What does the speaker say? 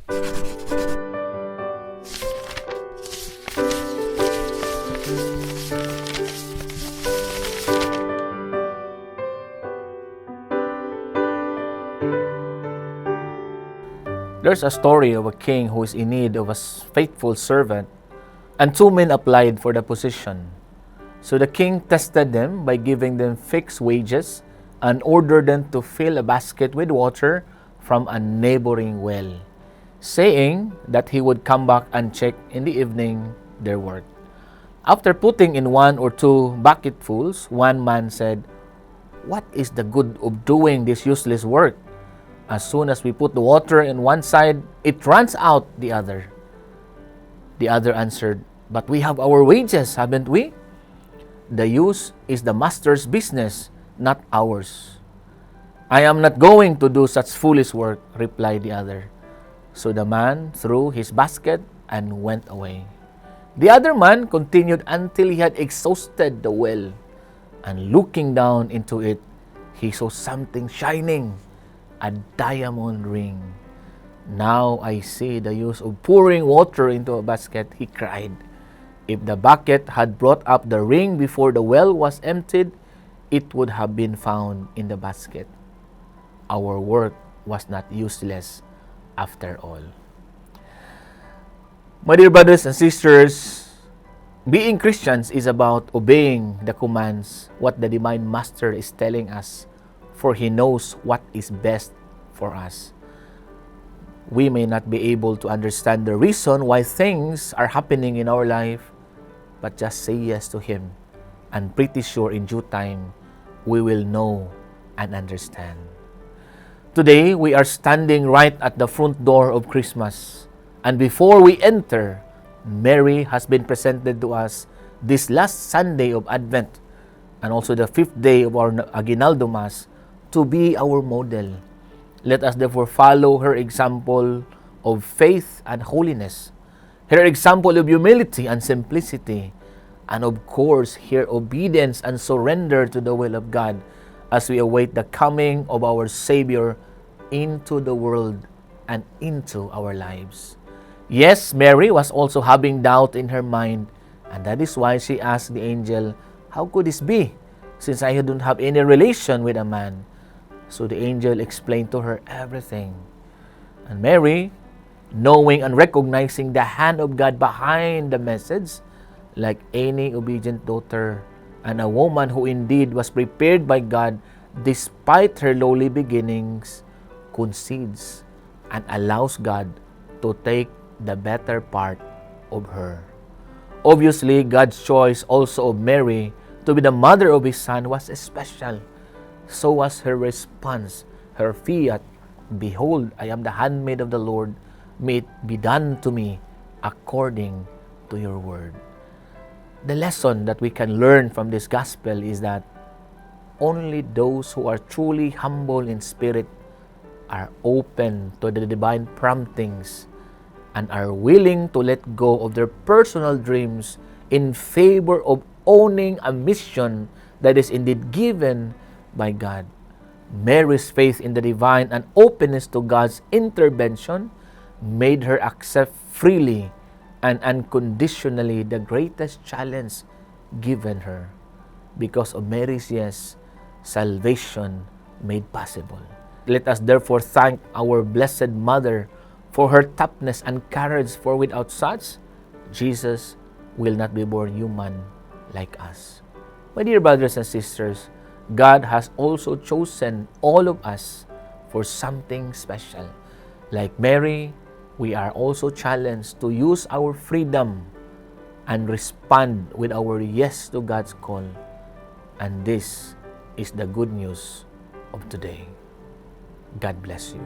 There's a story of a king who is in need of a faithful servant, and two men applied for the position. So the king tested them by giving them fixed wages and ordered them to fill a basket with water from a neighboring well, saying that he would come back and check in the evening their work. After putting in 1 or 2 bucketfuls, one man said, "What is the good of doing this useless work? As soon as we put the water in one side, it runs out the other." The other answered, "But we have our wages, haven't we? The use is the master's business, not ours." "I am not going to do such foolish work," replied the other. So the man threw his basket and went away. The other man continued until he had exhausted the well, and looking down into it, he saw something shining, a diamond ring. "Now I see the use of pouring water into a basket," he cried. "If the bucket had brought up the ring before the well was emptied, it would have been found in the basket. Our work was not useless after all." My dear brothers and sisters, being Christians is about obeying the commands, what the Divine Master is telling us, for He knows what is best for us. We may not be able to understand the reason why things are happening in our life, but just say yes to Him, and pretty sure in due time, we will know and understand. Today, we are standing right at the front door of Christmas, and before we enter, Mary has been presented to us this last Sunday of Advent, and also the 5th day of our Aguinaldo Mass, to be our model. Let us therefore follow her example of faith and holiness, her example of humility and simplicity, and of course, her obedience and surrender to the will of God as we await the coming of our Savior into the world and into our lives. Yes, Mary was also having doubt in her mind, and that is why she asked the angel, "How could this be, since I don't have any relation with a man?" So the angel explained to her everything. And Mary, knowing and recognizing the hand of God behind the message, like any obedient daughter and a woman who indeed was prepared by God despite her lowly beginnings, concedes and allows God to take the better part of her. Obviously, God's choice also of Mary to be the mother of His Son was special. So was her response, her fiat, "Behold, I am the handmaid of the Lord, may it be done to me according to your word." The lesson that we can learn from this gospel is that only those who are truly humble in spirit are open to the divine promptings and are willing to let go of their personal dreams in favor of owning a mission that is indeed given by God. Mary's faith in the divine and openness to God's intervention made her accept freely and unconditionally the greatest challenge given her. Because of Mary's yes, salvation made possible. Let us therefore thank our Blessed Mother for her toughness and courage, for without such, Jesus will not be born human like us. My dear brothers and sisters, God has also chosen all of us for something special. Like Mary, we are also challenged to use our freedom and respond with our yes to God's call. And this is the good news of today. God bless you.